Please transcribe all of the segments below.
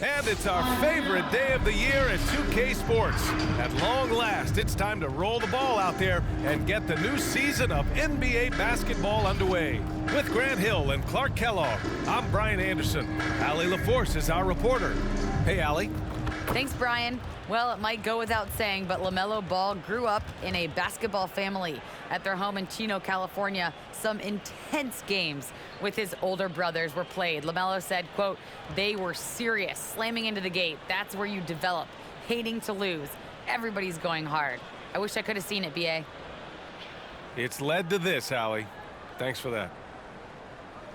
And it's our favorite day of the year at 2K Sports. At long last, it's time to roll the ball out there and get the new season of NBA basketball underway. With Grant Hill and Clark Kellogg, I'm Brian Anderson. Allie LaForce is our reporter. Hey, Allie. Thanks, Brian. Well, it might go without saying, but LaMelo Ball grew up in a basketball family. At their home in Chino, California, some intense games with his older brothers were played. LaMelo said, quote, "They were serious, slamming into the gate. That's where you develop, hating to lose. Everybody's going hard." I wish I could have seen it, B.A. It's led to this, Allie. Thanks for that.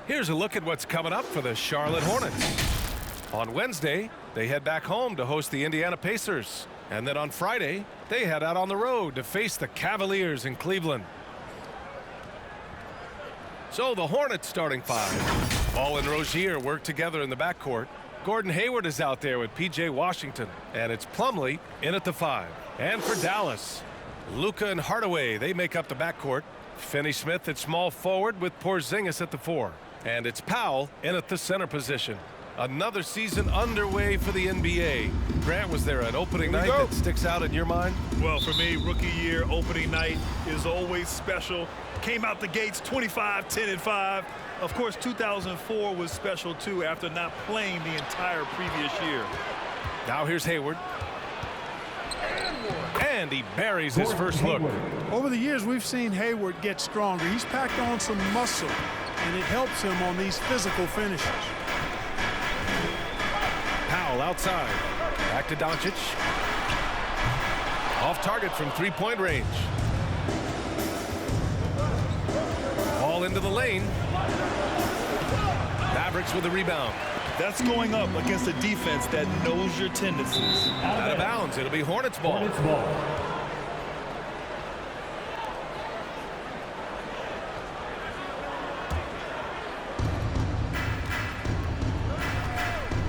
Here's a look at what's coming up for the Charlotte Hornets. On Wednesday, they head back home to host the Indiana Pacers. And then on Friday, they head out on the road to face the Cavaliers in Cleveland. So the Hornets starting five. Ball and Rozier work together in the backcourt. Gordon Hayward is out there with P.J. Washington. And it's Plumlee in at the five. And for Dallas, Luka and Hardaway, they make up the backcourt. Finney-Smith at small forward with Porzingis at the four. And it's Powell in at the center position. Another season underway for the NBA. Grant, was there an opening night that sticks out in your mind? Well, for me, rookie year opening night is always special. Came out the gates 25, 10, and 5. Of course, 2004 was special, too, after not playing the entire previous year. Now here's Hayward. And he buries his first look. Over the years, we've seen Hayward get stronger. He's packed on some muscle, and it helps him on these physical finishes. Powell outside. Back to Doncic. Off target from three-point range. Ball into the lane. Mavericks with the rebound. That's going up against a defense that knows your tendencies. Out of bounds. It'll be Hornets ball. Hornets ball.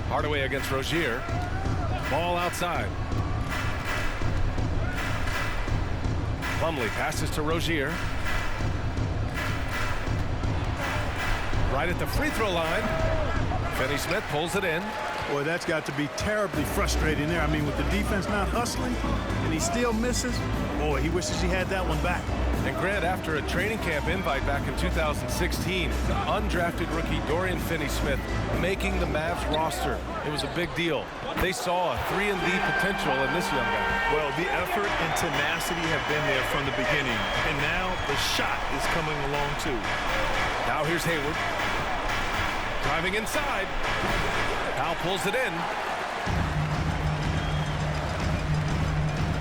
Hardaway against Rozier. Ball outside. Plumlee passes to Rozier. Right at the free throw line. Finney-Smith pulls it in. Boy, that's got to be terribly frustrating there. I mean, with the defense not hustling, and he still misses. Boy, he wishes he had that one back. And Grant, after a training camp invite back in 2016, undrafted rookie Dorian Finney-Smith making the Mavs roster. It was a big deal. They saw a 3-and-D potential in this young guy. Well, the effort and tenacity have been there from the beginning. And now the shot is coming along, too. Now here's Hayward. Driving inside. Powell pulls it in.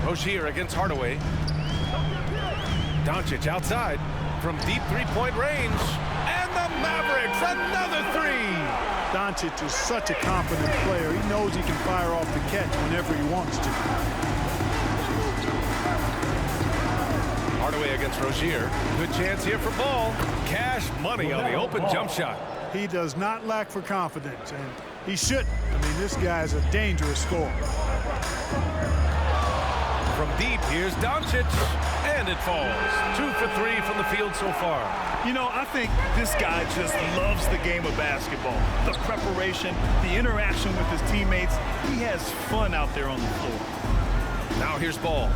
Rozier against Hardaway. Doncic outside from deep three-point range. And the Mavericks, another three. Doncic is such a confident player. He knows he can fire off the catch whenever he wants to. Hardaway against Rozier. Good chance here for Ball. Cash money on the open jump shot. He does not lack for confidence, and he shouldn't. I mean, this guy is a dangerous scorer. From deep, here's Doncic. And it falls. 2 for 3 from the field so far. You know, I think this guy just loves the game of basketball. The preparation, the interaction with his teammates. He has fun out there on the floor. Now here's Ball.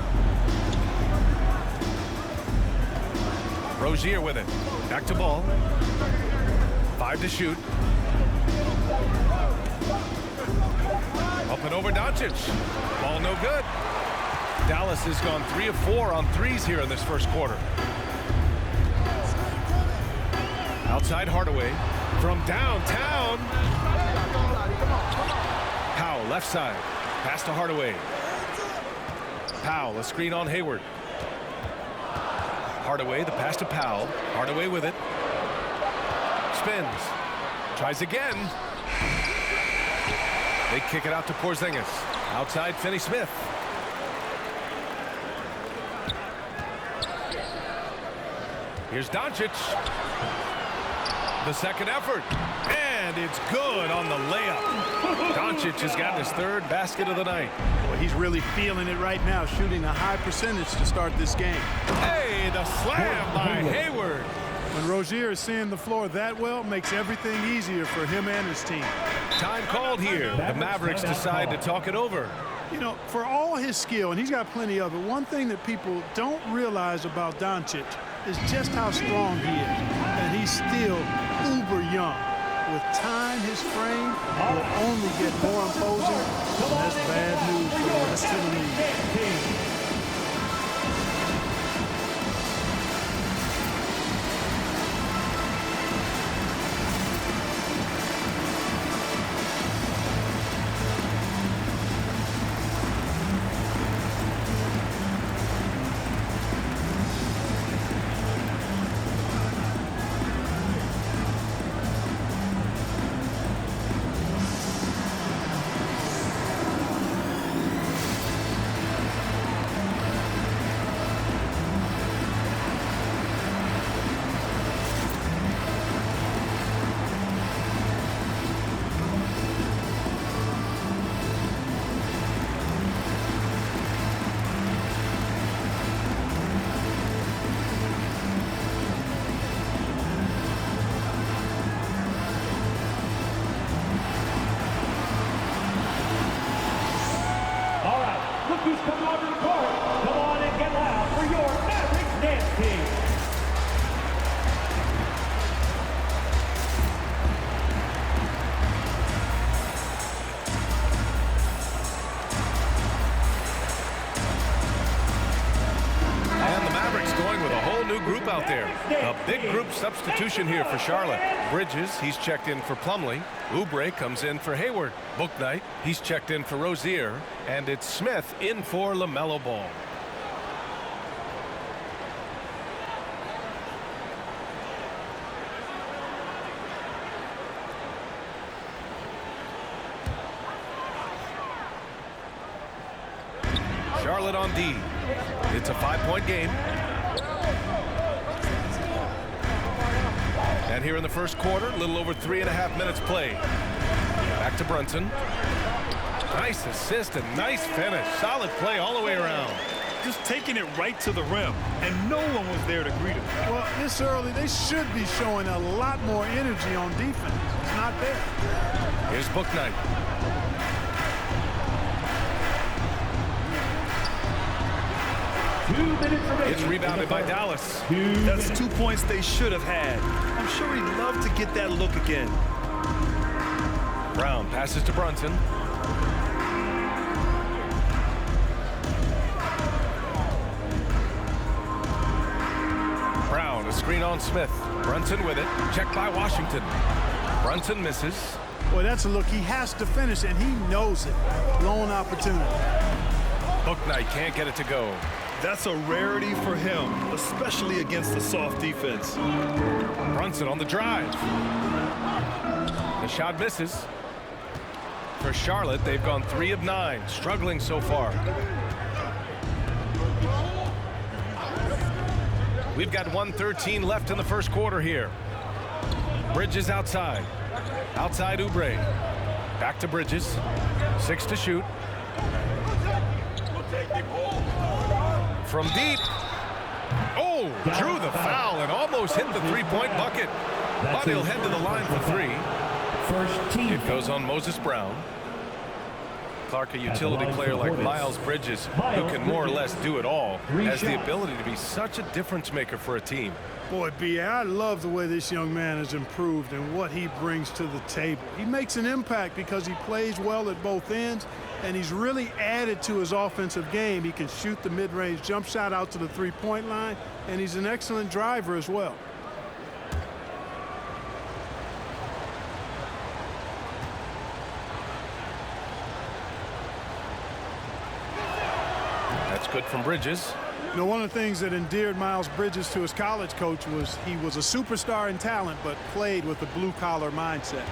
Rozier with it. Back to Ball. 5 to shoot. Up and over Doncic. Ball no good. Dallas has gone 3 of 4 on threes here in this first quarter. Outside Hardaway from downtown. Powell left side. Pass to Hardaway. Powell, a screen on Hayward. Hardaway, the pass to Powell. Hardaway with it. Spins. Tries again. They kick it out to Porzingis. Outside Finney-Smith. Here's Doncic. The second effort. And it's good on the layup. Doncic has gotten his third basket of the night. Boy, he's really feeling it right now, shooting a high percentage to start this game. Hey, the slam by Hayward. When Rozier is seeing the floor that well, makes everything easier for him and his team. Time called here. The Mavericks decide to talk it over. You know, for all his skill, and he's got plenty of it, one thing that people don't realize about Doncic is just how strong he is. And he's still uber young. With time, his frame will only get more imposing. And that's bad news for the rest of the league. Who's coming onto the court? Come on and get loud for your Mavericks dance team. And the Mavericks going with a whole new group out there. A big group substitution here for Charlotte. Bridges, he's checked in for Plumlee. Oubre comes in for Hayward. Bouknight, he's checked in for Rozier. And it's Smith in for LaMelo Ball. Charlotte on D. It's a 5-point game. And here in the first quarter, a little over 3.5 minutes played. Back to Brunson. Nice assist and nice finish. Solid play all the way around. Just taking it right to the rim, and no one was there to greet him. Well, this early, they should be showing a lot more energy on defense. It's not there. Here's Bouknight. It's rebounded by Dallas. That's 2 points they should have had. I'm sure he'd love to get that look again. Brown passes to Brunson. Brown, a screen on Smith. Brunson with it. Checked by Washington. Brunson misses. Boy, that's a look he has to finish, and he knows it. Lone opportunity. Bouknight can't get it to go. That's a rarity for him, especially against a soft defense. Brunson on the drive. The shot misses. For Charlotte, they've gone 3 of 9, struggling so far. We've got 1:13 left in the first quarter here. Bridges outside. Outside Oubre. Back to Bridges. 6 to shoot. From deep. Oh, drew the foul and almost hit the three-point bucket. But he'll head to the line for 3. First team. It goes on Moses Brown. Clark, a utility player like Miles Bridges, who can more or less do it all, has the ability to be such a difference maker for a team. Boy, B.A., I love the way this young man has improved and what he brings to the table. He makes an impact because he plays well at both ends, and he's really added to his offensive game. He can shoot the mid-range jump shot out to the three-point line, and he's an excellent driver as well. That's good from Bridges. You know, one of the things that endeared Miles Bridges to his college coach was he was a superstar in talent, but played with a blue-collar mindset.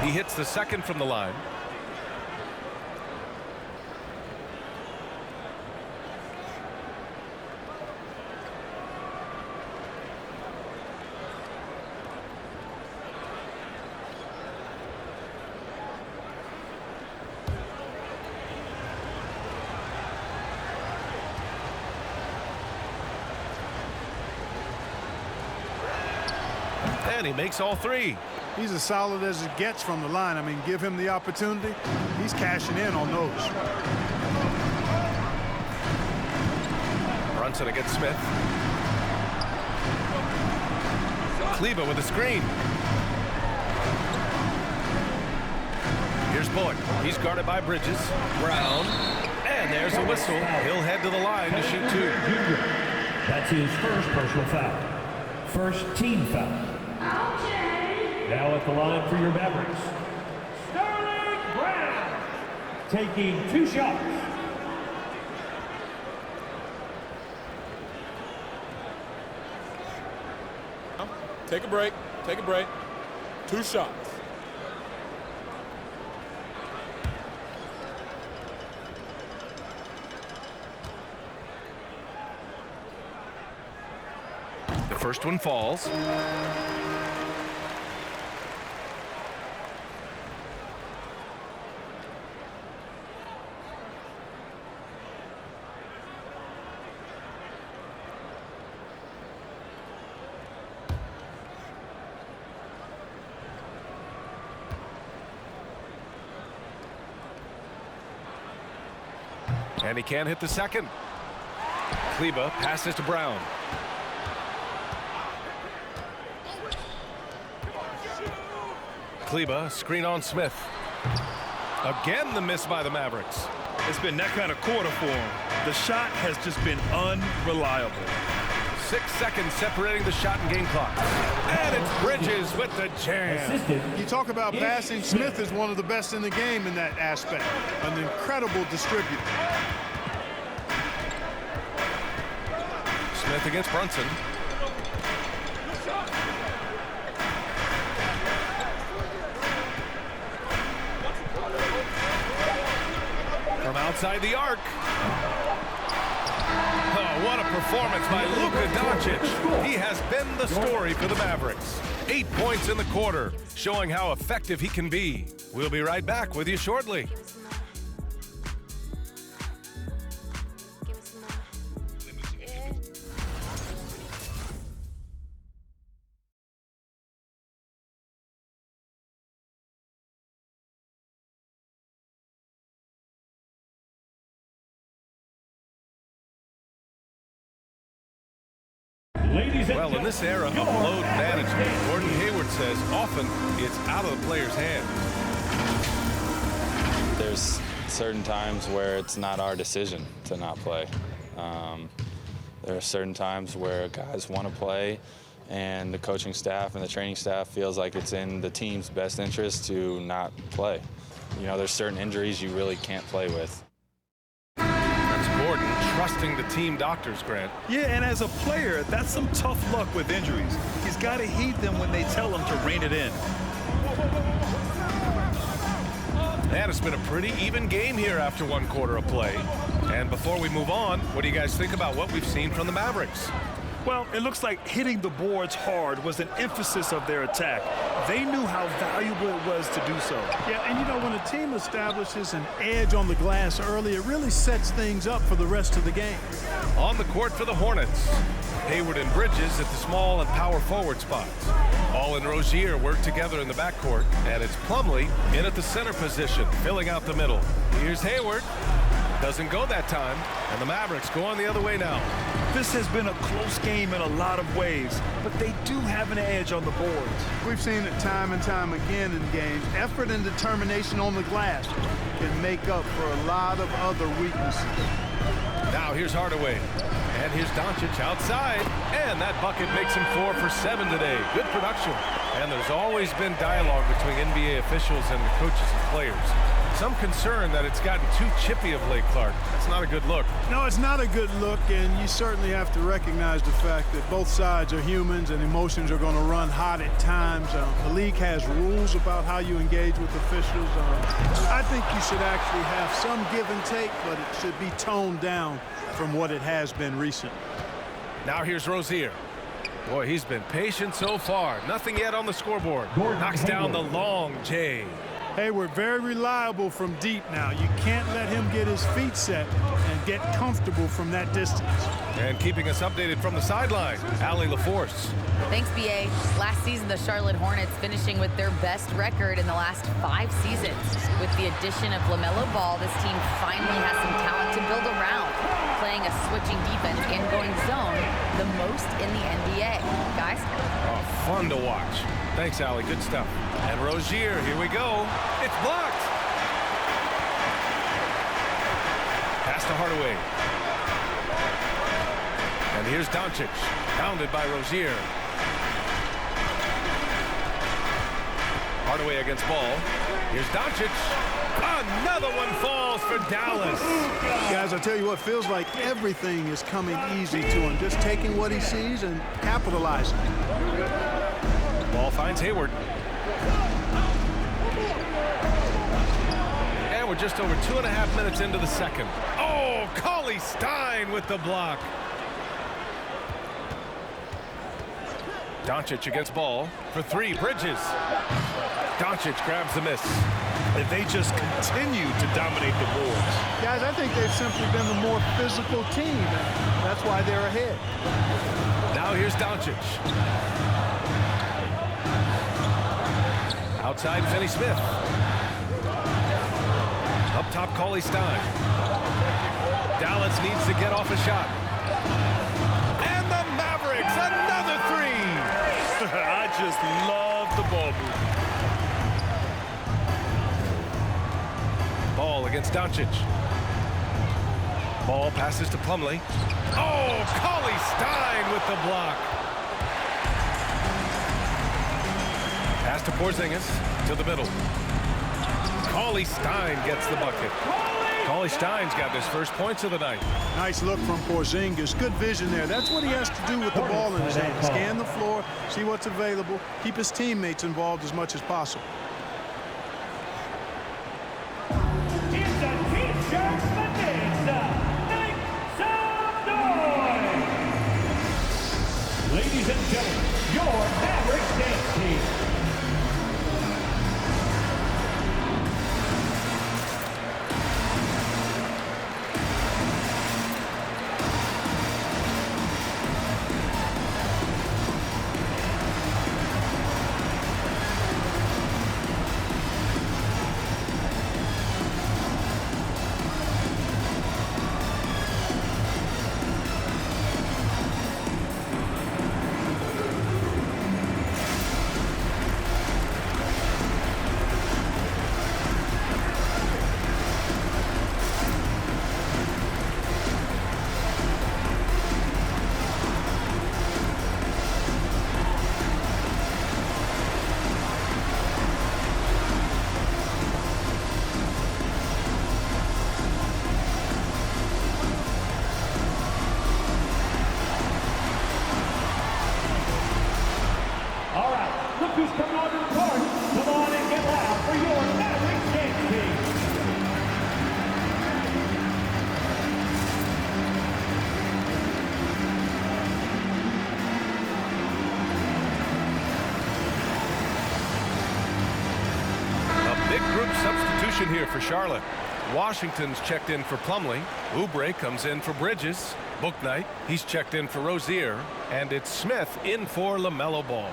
He hits the second from the line. And he makes all three. He's as solid as it gets from the line. I mean, give him the opportunity. He's cashing in on those. Brunson against Smith. Kleba with a screen. Here's Bullock. He's guarded by Bridges. Brown. And there's a whistle. He'll head to the line to shoot two. That's his first personal foul. First team foul. Now at the line for your Mavericks, Sterling Brown, taking 2 shots. Take a break. Take a break. 2 shots. The first one falls. And he can't hit the second. Kleba passes to Brown. Kleba, screen on Smith. Again, the miss by the Mavericks. It's been that kind of quarter for him. The shot has just been unreliable. 6 seconds separating the shot and game clock. And it's Bridges with the jam. You talk about passing. Smith is one of the best in the game in that aspect. An incredible distributor. Smith against Brunson. From outside the arc. Oh, what a performance by Luka Doncic. He has been the story for the Mavericks. 8 points in the quarter, showing how effective he can be. We'll be right back with you shortly. Well, in this era of load management, Gordon Hayward says often it's out of the player's hands. There's certain times where it's not our decision to not play. There are certain times where guys want to play, and the coaching staff and the training staff feels like it's in the team's best interest to not play. You know, there's certain injuries you really can't play with. Gordon trusting the team doctors, Grant. Yeah, and as a player, that's some tough luck with injuries. He's got to heed them when they tell him to rein it in. And it's been a pretty even game here after 1 quarter of play. And before we move on, what do you guys think about what we've seen from the Mavericks? Well, it looks like hitting the boards hard was an emphasis of their attack. They knew how valuable it was to do so. Yeah, and you know, when a team establishes an edge on the glass early, it really sets things up for the rest of the game. On the court for the Hornets, Hayward and Bridges at the small and power forward spots. All and Rozier work together in the backcourt, and it's Plumlee in at the center position, filling out the middle. Here's Hayward. Doesn't go that time, and the Mavericks go on the other way now. This has been a close game in a lot of ways, but they do have an edge on the boards. We've seen it time and time again in games. Effort and determination on the glass can make up for a lot of other weaknesses. Now here's Hardaway, and here's Doncic outside, and that bucket makes him 4 for 7 today. Good production, and there's always been dialogue between NBA officials and the coaches and players. Some concern that it's gotten too chippy of late, Clark. That's not a good look. No, it's not a good look, and you certainly have to recognize the fact that both sides are humans and emotions are going to run hot at times. The league has rules about how you engage with officials. I think you should actually have some give and take, but it should be toned down from what it has been recently. Now here's Rozier. Boy, he's been patient so far. Nothing yet on the scoreboard. Knocks down the long J. Hayward, very reliable from deep now. You can't let him get his feet set and get comfortable from that distance. And keeping us updated from the sideline, Allie LaForce. Thanks, BA. Last season, the Charlotte Hornets finishing with their best record in the last 5 seasons. With the addition of LaMelo Ball, this team finally has some talent to build around, playing a switching defense and going zone the most in the NBA. Guys? Oh, fun to watch. Thanks, Allie. Good stuff. And Rozier, here we go. It's blocked. Pass to Hardaway. And here's Doncic, pounded by Rozier. Hardaway against Ball. Here's Doncic. Another one falls for Dallas. Guys, I tell you what, feels like everything is coming easy to him. Just taking what he sees and capitalizing. Ball finds Hayward. And we're just over 2.5 minutes into the second. Oh, Cauley Stein with the block. Doncic against Ball for 3. Bridges. Doncic grabs the miss. And they just continue to dominate the boards. Guys, I think they've simply been the more physical team, and that's why they're ahead. Now here's Doncic. Outside, Finney Smith. Up top, Cauley Stein. Dallas needs to get off a shot. And the Mavericks, another 3. I just love the ball movement. Ball against Doncic. Ball passes to Plumlee. Oh, Cauley Stein with the block. Pass to Porzingis to the middle. Cauley Stein gets the bucket. Cauley Stein's got his first points of the night. Nice look from Porzingis. Good vision there. That's what he has to do with the ball in his hand. Scan the floor, see what's available, keep his teammates involved as much as possible. Ladies and gentlemen, your Mavericks dance team. Who's coming on to the court? Come on and get loud for your Mavericks dance team. A big group substitution here for Charlotte. Washington's checked in for Plumlee. Oubre comes in for Bridges. Bouknight, he's checked in for Rozier. And it's Smith in for LaMelo Ball.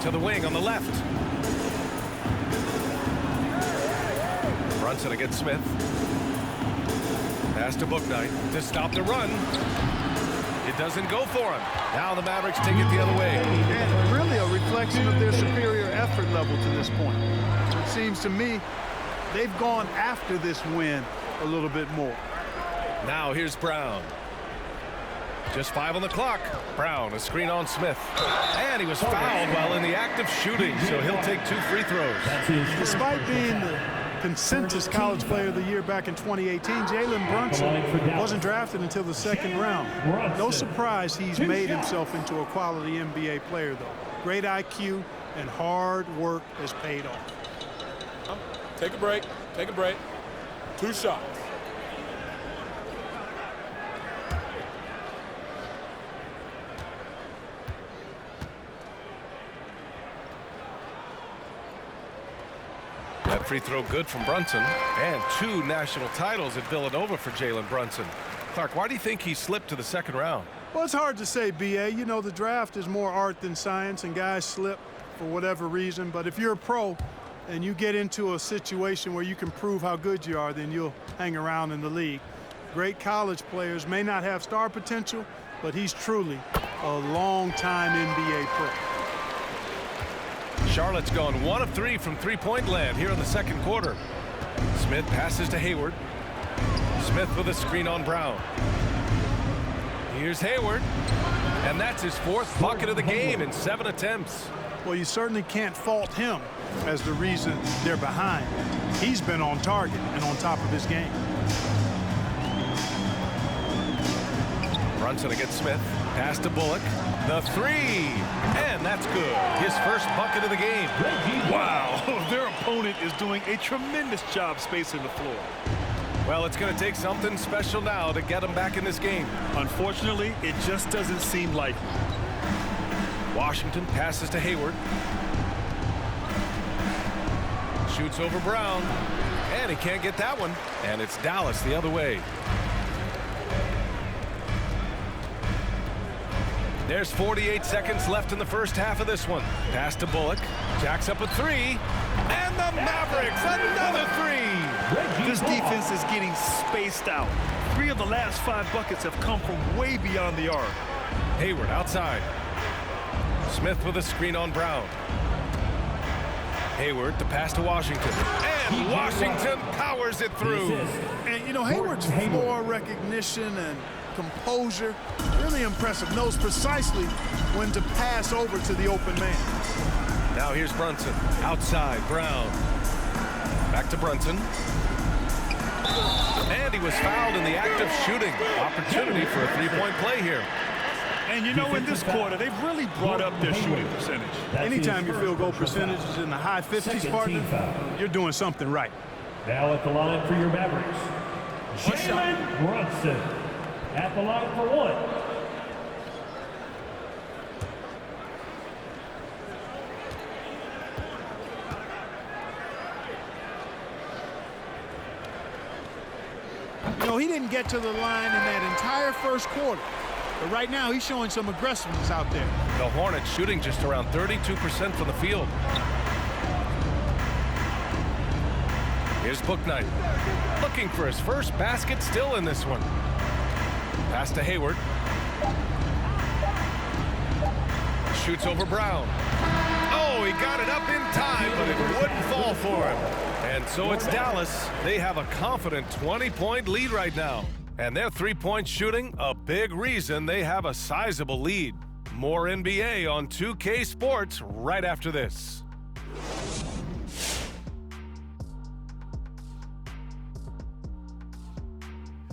To the wing on the left. Brunson against Smith. Pass to Bouknight to stop the run. It doesn't go for him. Now the Mavericks take it the other way. And really a reflection of their superior effort level to this point. It seems to me they've gone after this win a little bit more. Now here's Brown. Just 5 on the clock. Brown, a screen on Smith. And he was fouled while in the act of shooting, so he'll take 2 free throws. Despite being the consensus college player of the year back in 2018, Jalen Brunson wasn't drafted until the second round. No surprise he's made himself into a quality NBA player, though. Great IQ and hard work has paid off. Take a break. Take a break. 2 shots. That free throw good from Brunson. And 2 national titles at Villanova for Jalen Brunson. Clark, why do you think he slipped to the second round? Well, it's hard to say, B.A. You know, the draft is more art than science, and guys slip for whatever reason. But if you're a pro and you get into a situation where you can prove how good you are, then you'll hang around in the league. Great college players may not have star potential, but he's truly a long-time NBA pro. Charlotte's gone 1 of 3 from three-point land here in the second quarter. Smith passes to Hayward. Smith with a screen on Brown. Here's Hayward, and that's his 4th bucket of the game in 7 attempts. Well, you certainly can't fault him as the reason they're behind. He's been on target and on top of his game. Brunson against Smith. Pass to Bullock. The 3, and that's good. His 1st bucket of the game. Wow, their opponent is doing a tremendous job spacing the floor. Well, it's going to take something special now to get him back in this game. Unfortunately, it just doesn't seem like it. Washington passes to Hayward. Shoots over Brown, and he can't get that one. And it's Dallas the other way. There's 48 seconds left in the first half of this one. Pass to Bullock. Jacks up a 3. And the Mavericks, another 3. This defense is getting spaced out. 3 of the last 5 buckets have come from way beyond the arc. Hayward outside. Smith with a screen on Brown. Hayward to pass to Washington. And Washington powers it through. And, you know, Hayward's floor recognition and composure, really impressive. Knows precisely when to pass over to the open man. Now here's Brunson. Outside, Brown. Back to Brunson. And he was fouled in the act of shooting. Opportunity for a 3-point play here. And you know, in this quarter, they've really brought up their shooting percentage. Anytime your field goal percentage is in the high 50s, partner, you're doing something right. Now at the line for your Mavericks, Jalen Brunson. At the line for 1. You know, he didn't get to the line in that entire first quarter. But right now, he's showing some aggressiveness out there. The Hornets shooting just around 32% from the field. Here's Bouknight. Looking for his first basket still in this one. Pass to Hayward. Shoots over Brown. Oh, he got it up in time, but it wouldn't fall for him. And so it's Dallas. They have a confident 20-point lead right now. And their 3-point shooting, a big reason they have a sizable lead. More NBA on 2K Sports right after this.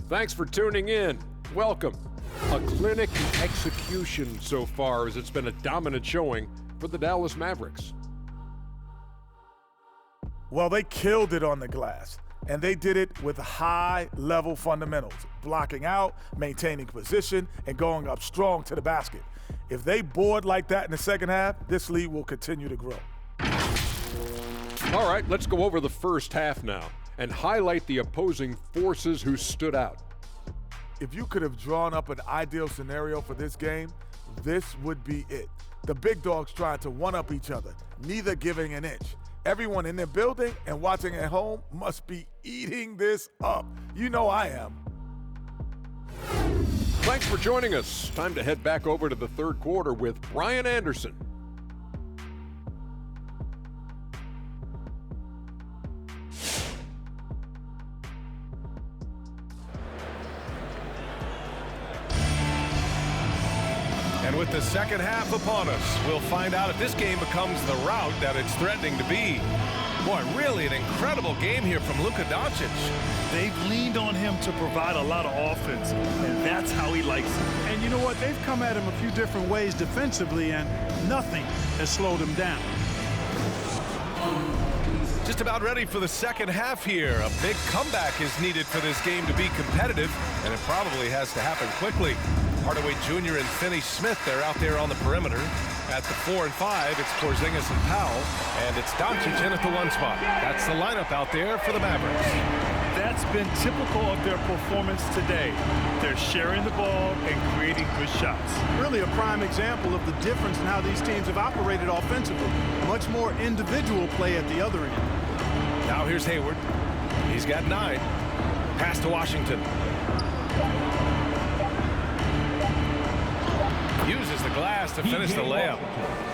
Thanks for tuning in. Welcome. A clinic in execution so far, as it's been a dominant showing for the Dallas Mavericks. Well, they killed it on the glass, and they did it with high-level fundamentals, blocking out, maintaining position, and going up strong to the basket. If they board like that in the second half, this lead will continue to grow. All right, let's go over the first half now and highlight the opposing forces who stood out. If you could have drawn up an ideal scenario for this game, this would be it. The big dogs trying to one-up each other, neither giving an inch. Everyone in their building and watching at home must be eating this up. You know I am. Thanks for joining us. Time to head back over to the third quarter with Brian Anderson. And with the second half upon us, we'll find out if this game becomes the rout that it's threatening to be. Boy, really an incredible game here from Luka Doncic. They've leaned on him to provide a lot of offense, and that's how he likes it. And you know what? They've come at him a few different ways defensively, and nothing has slowed him down. Just about ready for the second half here. A big comeback is needed for this game to be competitive, and it probably has to happen quickly. Hardaway Jr. and Finney Smith, they're out there on the perimeter. At the 4 and 5, it's Porzingis and Powell, and it's Doncic in at the 1 spot. That's the lineup out there for the Mavericks. That's been typical of their performance today. They're sharing the ball and creating good shots. Really a prime example of the difference in how these teams have operated offensively. Much more individual play at the other end. Now here's Hayward. He's got 9. Pass to Washington. Uses the glass to finish the layup.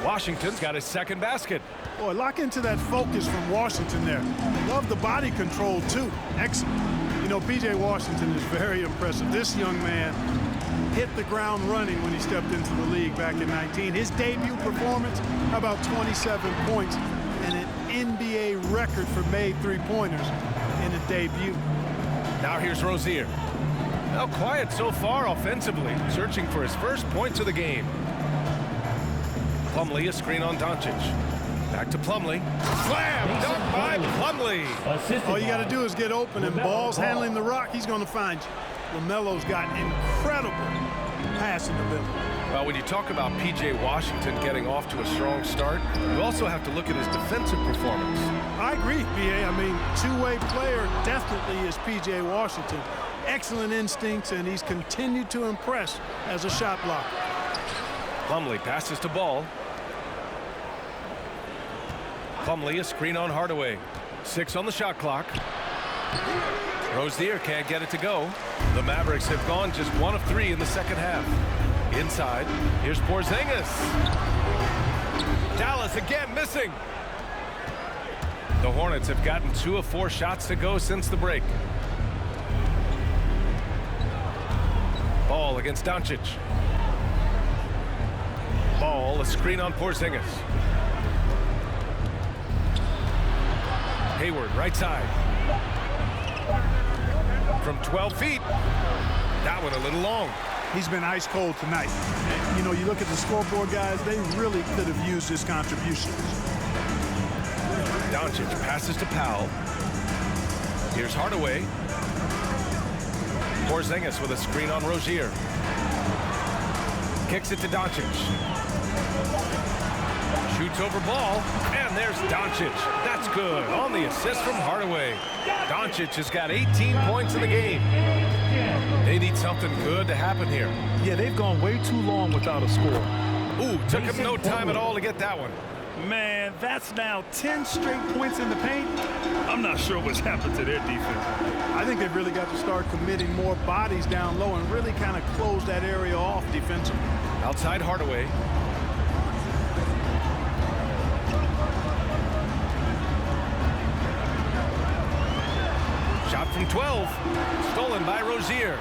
Washington's got his second basket. Boy, lock into that focus from Washington there. Love the body control, too. Excellent. You know, P.J. Washington is very impressive. This young man hit the ground running when he stepped into the league back in 19. His debut performance, how about 27 points and an NBA record for made three-pointers in a debut. Now here's Rozier. Well, quiet so far offensively, searching for his first points of the game. Plumlee, a screen on Doncic. Back to Plumlee. Slam! Dunk by Plumlee! All you got to do is get open, and Ball's handling the rock. He's going to find you. LaMelo's got incredible passing ability. Well, when you talk about P.J. Washington getting off to a strong start, you also have to look at his defensive performance. I agree, B.A. I mean, two-way player definitely is P.J. Washington. Excellent instincts, and he's continued to impress as a shot blocker. Plumlee passes to Ball. Plumlee, a screen on Hardaway. 6 on the shot clock. Rozier can't get it to go. The Mavericks have gone just 1 of 3 in the second half. Inside, here's Porzingis. Dallas again missing. The Hornets have gotten 2 of 4 shots to go since the break. Ball against Doncic. Ball, a screen on Porzingis. Hayward, right side. From 12 feet. That one a little long. He's been ice cold tonight. You know, you look at the scoreboard, guys, they really could have used his contributions. Doncic passes to Powell. Here's Hardaway. Porzingis with a screen on Rozier. Kicks it to Doncic. Shoots over Ball, and there's Doncic. That's good on the assist from Hardaway. Doncic has got 18 points in the game. They need something good to happen here. Yeah, they've gone way too long without a score. Ooh, took him no time at all to get that one. Man, that's now 10 straight points in the paint. I'm not sure what's happened to their defense. I think they've really got to start committing more bodies down low and really kind of close that area off defensively. Outside Hardaway. Shot from 12. Stolen by Rozier.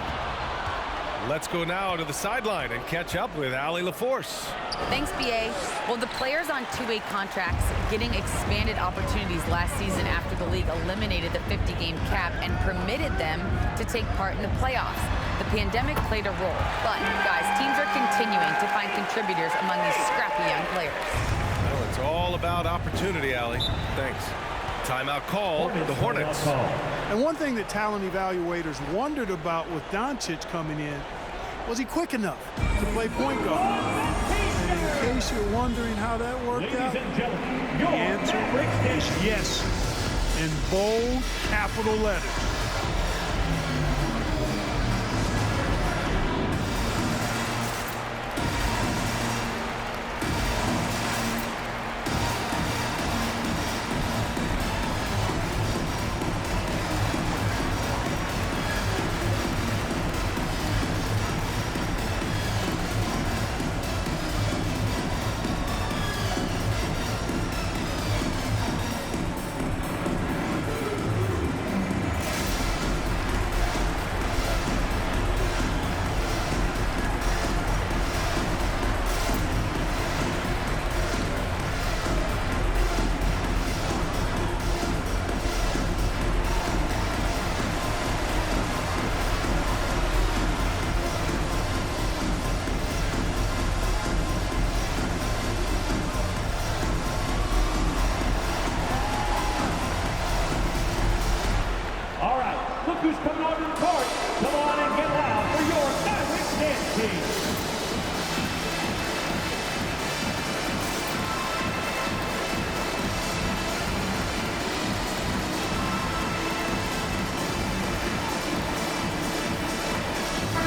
Let's go now to the sideline and catch up with Allie LaForce. Thanks, B.A. Well, the players on two-way contracts getting expanded opportunities last season after the league eliminated the 50-game cap and permitted them to take part in the playoffs. The pandemic played a role, but, guys, teams are continuing to find contributors among these scrappy young players. Well, it's all about opportunity, Allie. Thanks. Timeout call, the Hornets. And one thing that talent evaluators wondered about with Doncic coming in, was he quick enough to play point guard? And in case you're wondering how that worked out, the answer is yes, in bold capital letters.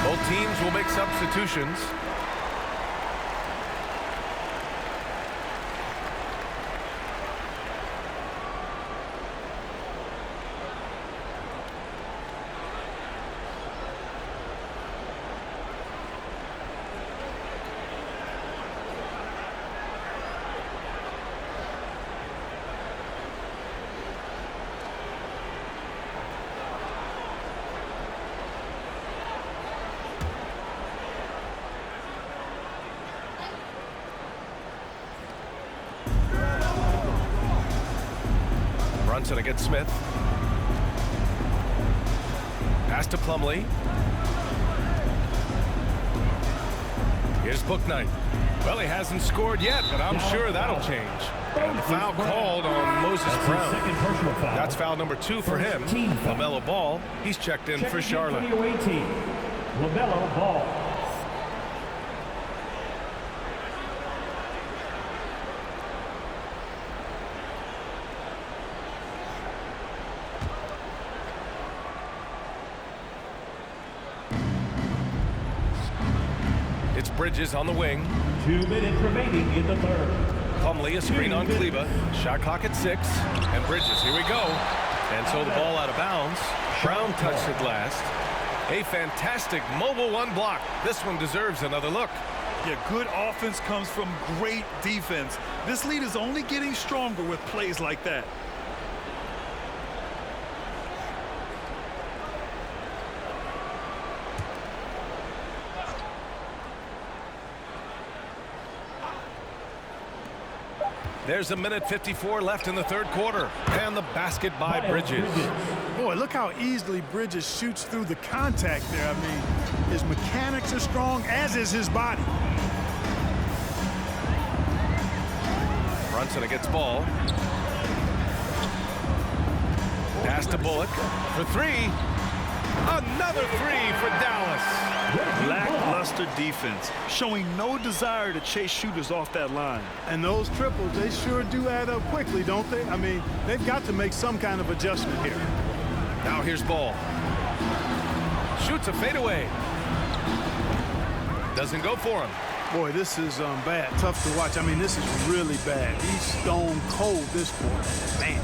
Both teams will make substitutions. Brunson against Smith. Pass to Plumlee. Here's Bouknight. Well, he hasn't scored yet, but I'm sure that'll change. And the foul called on Moses Brown. That's foul number 2 for him. LaMelo Ball, he's checked in for Charlotte. LaMelo Ball. It's Bridges on the wing. 2 minutes remaining in the third. Plumlee, a screen on Kleba. Shot clock at 6. And Bridges, here we go. And so the ball out of bounds. Brown touched it last. A fantastic mobile one block. This one deserves another look. Yeah, good offense comes from great defense. This lead is only getting stronger with plays like that. There's 1:54 left in the third quarter. And the basket by Bridges. Boy, look how easily Bridges shoots through the contact there. I mean, his mechanics are strong, as is his body. Brunson against Ball. Pass to Bullock for 3. Another 3 for Dallas. Lackluster defense, showing no desire to chase shooters off that line. And those triples, they sure do add up quickly, don't they? I mean, they've got to make some kind of adjustment here. Now here's Ball. Shoots a fadeaway. Doesn't go for him. Boy, this is bad. Tough to watch. I mean, this is really bad. He's stone cold this quarter. Man.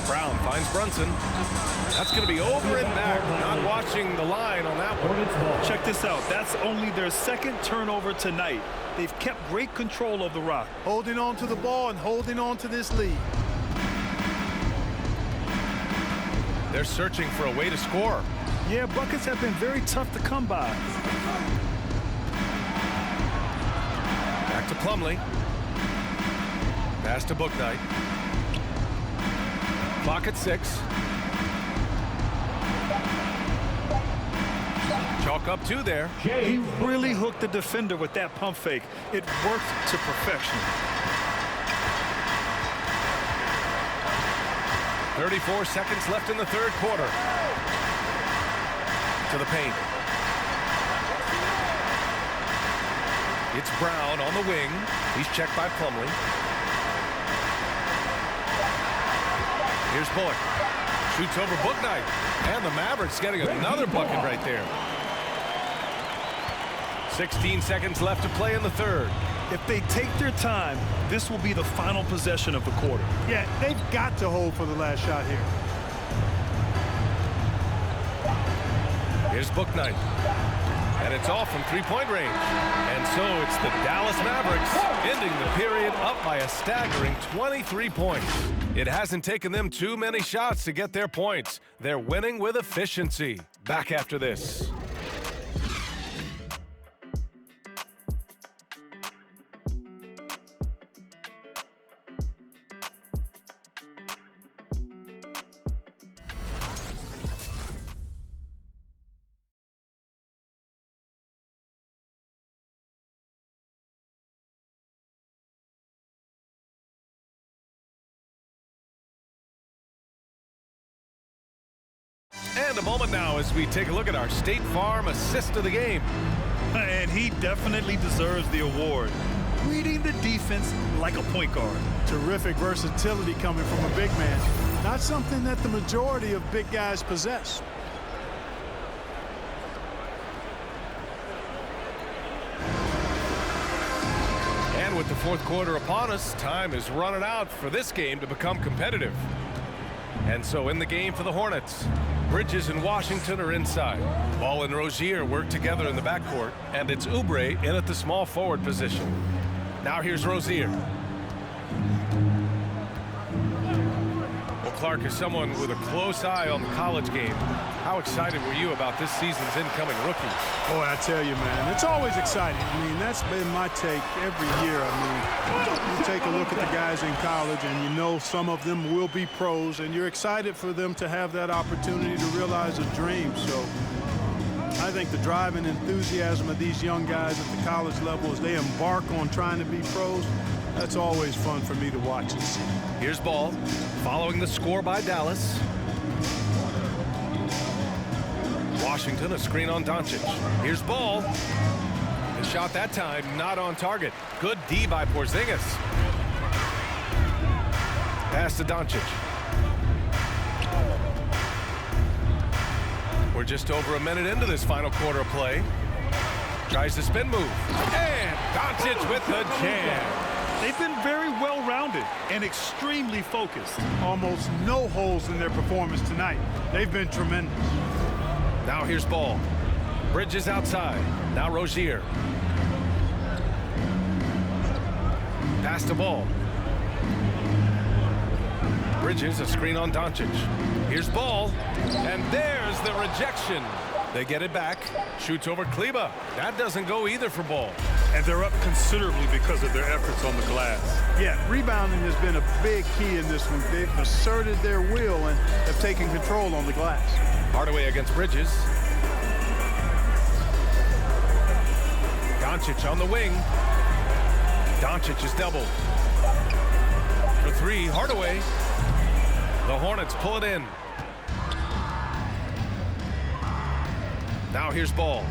Brown finds Brunson. That's going to be over and back. Not watching the line on that one. Check this out. That's only their second turnover tonight. They've kept great control of the rock. Holding on to the ball and holding on to this lead. They're searching for a way to score. Yeah, buckets have been very tough to come by. Back to Plumlee. Pass to Bouknight. Clock at 6. Chalk up 2 there. He really hooked the defender with that pump fake. It worked to perfection. 34 seconds left in the third quarter. To the paint. It's Brown on the wing. He's checked by Plumlee. Here's Bullock. Shoots over Bouknight. And the Mavericks getting another bucket right there. 16 seconds left to play in the third. If they take their time, this will be the final possession of the quarter. Yeah, they've got to hold for the last shot here. Here's Bouknight. And it's off from three-point range. And so it's the Dallas Mavericks ending the period up by a staggering 23 points. It hasn't taken them too many shots to get their points. They're winning with efficiency. Back after this. And spend a moment now as we take a look at our State Farm assist of the game. And he definitely deserves the award. Reading the defense like a point guard. Terrific versatility coming from a big man. Not something that the majority of big guys possess. And with the fourth quarter upon us, time is running out for this game to become competitive. And so in the game for the Hornets, Bridges and Washington are inside. Ball and Rozier work together in the backcourt, and it's Oubre in at the small forward position. Now here's Rozier. Well, Clark is someone with a close eye on the college game. How excited were you about this season's incoming rookies? Boy, I tell you, man, it's always exciting. I mean, that's been my take every year. I mean, you take a look at the guys in college, and you know some of them will be pros, and you're excited for them to have that opportunity to realize a dream. So I think the drive and enthusiasm of these young guys at the college level as they embark on trying to be pros, that's always fun for me to watch and see. Here's Ball, following the score by Dallas. Washington, a screen on Doncic. Here's Ball. The shot that time not on target. Good D by Porzingis. Pass to Doncic. We're just over a minute into this final quarter of play. Tries the spin move. And Doncic with the jam. They've been very well-rounded and extremely focused. Almost no holes in their performance tonight. They've been tremendous. Now here's Ball. Bridges outside. Now Rozier. Pass to Ball. Bridges, a screen on Doncic. Here's Ball. And there's the rejection. They get it back. Shoots over Kleba. That doesn't go either for Ball. And they're up considerably because of their efforts on the glass. Yeah, rebounding has been a big key in this one. They've asserted their will and have taken control on the glass. Hardaway against Bridges. Doncic on the wing. Doncic is doubled. For three, Hardaway. The Hornets pull it in. Now here's Ball.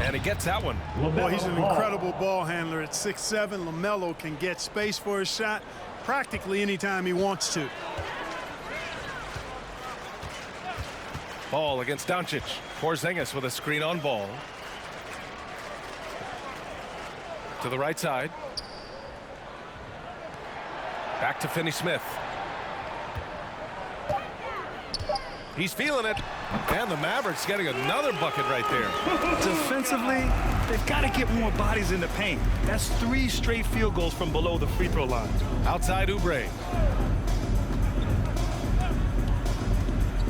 And he gets that one. Well, he's an incredible ball handler at 6'7". LaMelo can get space for his shot practically anytime he wants to. Ball against Doncic. Porzingis with a screen on Ball. To the right side. Back to Finney-Smith. He's feeling it. And the Mavericks getting another bucket right there. Defensively, they've got to get more bodies in the paint. That's 3 straight field goals from below the free throw line. Outside Oubre.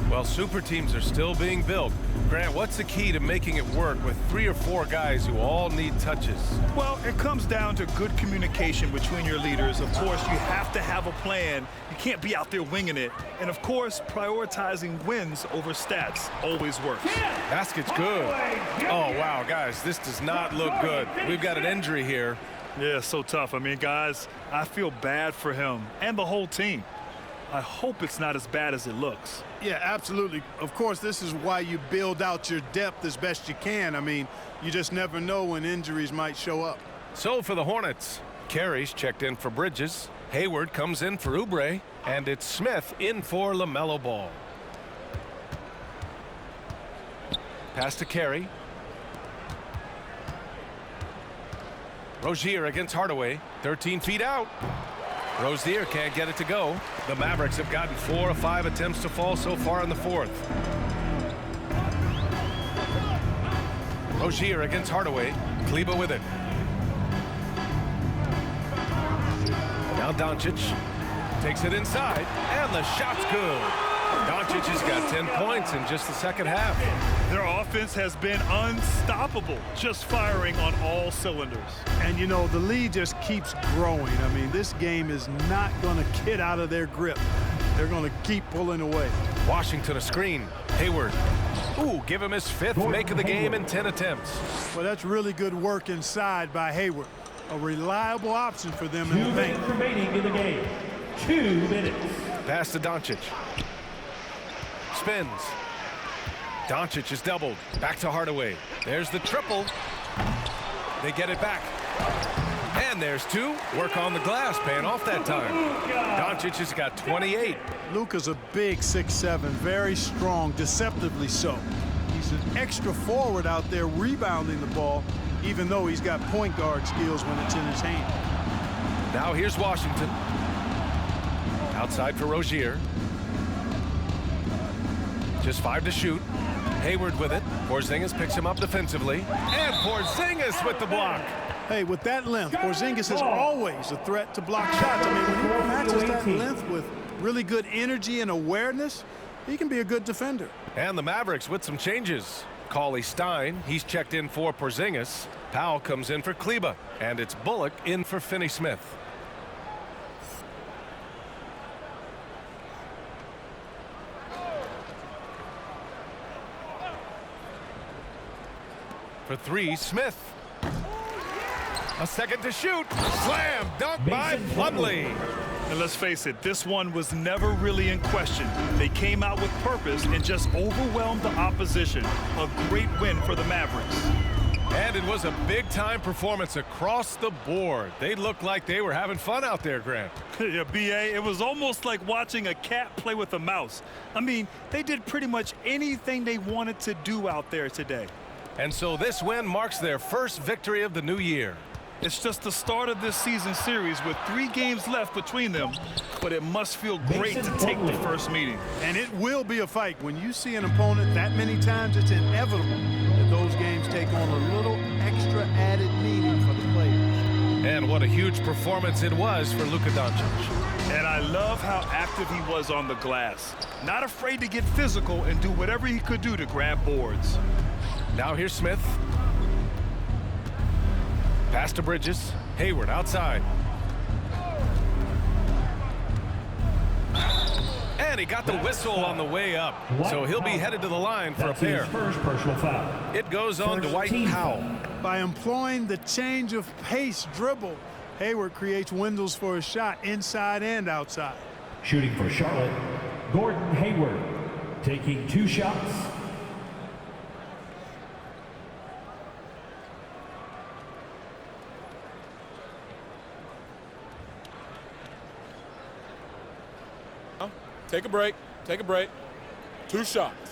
Well, super teams are still being built. Grant, what's the key to making it work with 3 or 4 guys who all need touches? Well, it comes down to good communication between your leaders. Of course, you have to have a plan. You can't be out there winging it. And of course, prioritizing wins over stats always works. Basket's good. Oh, wow, guys, this does not look good. We've got an injury here. Yeah, so tough. I mean, guys, I feel bad for him and the whole team. I hope it's not as bad as it looks. Yeah, absolutely. Of course, this is why you build out your depth as best you can. I mean, you just never know when injuries might show up. So for the Hornets, Carey's checked in for Bridges. Hayward comes in for Oubre. And it's Smith in for LaMelo Ball. Pass to Carey. Rozier against Hardaway. 13 feet out. Rozier can't get it to go. The Mavericks have gotten 4 of 5 attempts to fall so far in the fourth. Rozier against Hardaway. Kleba with it. Now Doncic takes it inside, and the shot's good. Doncic has got 10 points in just the second half. Their offense has been unstoppable, just firing on all cylinders. And, you know, the lead just keeps growing. I mean, this game is not going to get out of their grip. They're going to keep pulling away. Washington a screen. Hayward. Ooh, give him his 5th make of the game in 10 attempts. Well, that's really good work inside by Hayward. A reliable option for them in the paint. 2 minutes remaining in the game. 2 minutes. Pass to Doncic. Spins. Doncic is doubled. Back to Hardaway. There's the triple. They get it back. And there's two. Work on the glass, paying off that time. Doncic has got 28. Luka's a big 6'7", very strong, deceptively so. He's an extra forward out there rebounding the ball, even though he's got point guard skills when it's in his hand. Now here's Washington. Outside for Rozier. Just 5 to shoot. Hayward with it. Porzingis picks him up defensively. And Porzingis with the block. Hey, with that length, Porzingis is always a threat to block shots. I mean, when he matches that length with really good energy and awareness, he can be a good defender. And the Mavericks with some changes. Cauley Stein, he's checked in for Porzingis. Powell comes in for Kleba. And it's Bullock in for Finney-Smith. For three, Smith. A second to shoot. Slam dunk by Plumlee. And let's face it, this one was never really in question. They came out with purpose and just overwhelmed the opposition. A great win for the Mavericks. And it was a big-time performance across the board. They looked like they were having fun out there, Grant. Yeah, B.A., it was almost like watching a cat play with a mouse. I mean, they did pretty much anything they wanted to do out there today. And so this win marks their first victory of the new year. It's just the start of this season series with 3 games left between them, but it must feel great to take the first meeting. And it will be a fight. When you see an opponent that many times, it's inevitable that those games take on a little extra added meaning for the players. And what a huge performance it was for Luka Doncic. And I love how active he was on the glass. Not afraid to get physical and do whatever he could do to grab boards. Now here's Smith. Pass to Bridges. Hayward outside. And he got the whistle on the way up. So he'll be headed to the line for a pair. First personal foul. It goes on to Dwight Powell. By employing the change of pace dribble, Hayward creates windows for a shot inside and outside. Shooting for Charlotte, Gordon Hayward, taking 2 shots. Take a break. Take a break. 2 shots.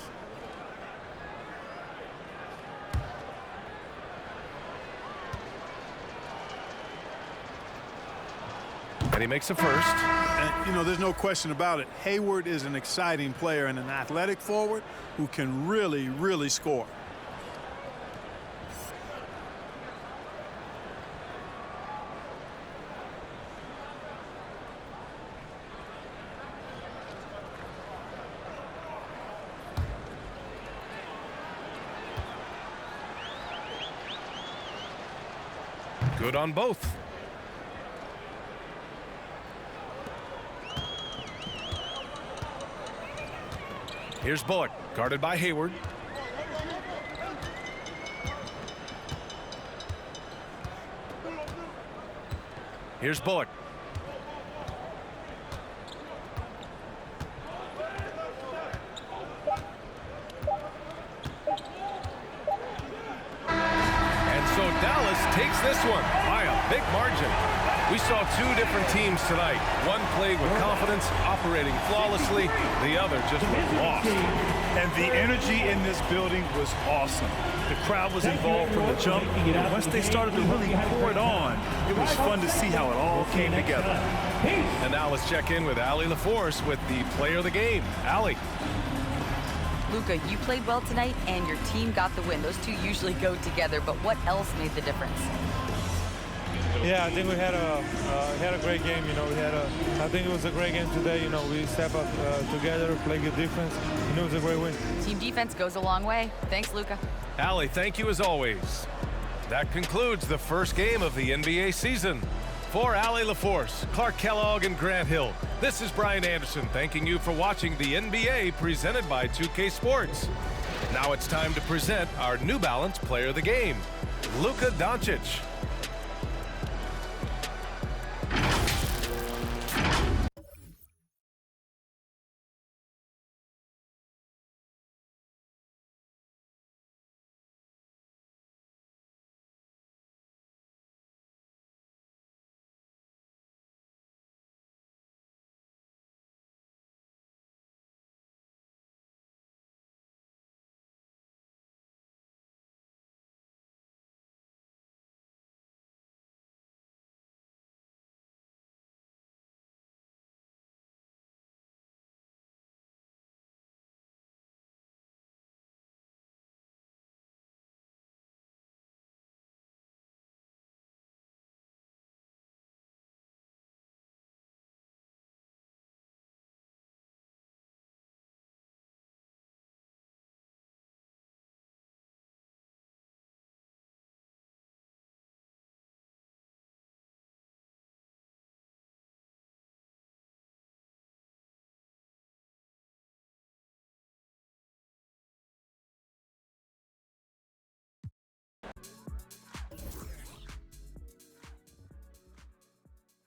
And he makes a first. And, you know, there's no question about it. Hayward is an exciting player and an athletic forward who can really, really score. Good on both. Here's Bullock, guarded by Hayward. Here's Bullock. So Dallas takes this one by a big margin. We saw 2 different teams tonight. One played with confidence, operating flawlessly. The other just was lost. And the energy in this building was awesome. The crowd was involved from the jump. And once they started to really pour it on, it was fun to see how it all came together. And now let's check in with Allie LaForce with the player of the game. Allie. Luka, you played well tonight, and your team got the win. Those two usually go together, but what else made the difference? Yeah, I think we had a great game. You know, I think it was a great game today. You know, we step up together, play good defense. You know, it was a great win. Team defense goes a long way. Thanks, Luka. Allie, thank you as always. That concludes the first game of the NBA season. For Allie LaForce, Clark Kellogg, and Grant Hill, this is Brian Anderson thanking you for watching the NBA presented by 2K Sports. Now it's time to present our New Balance Player of the Game, Luka Doncic.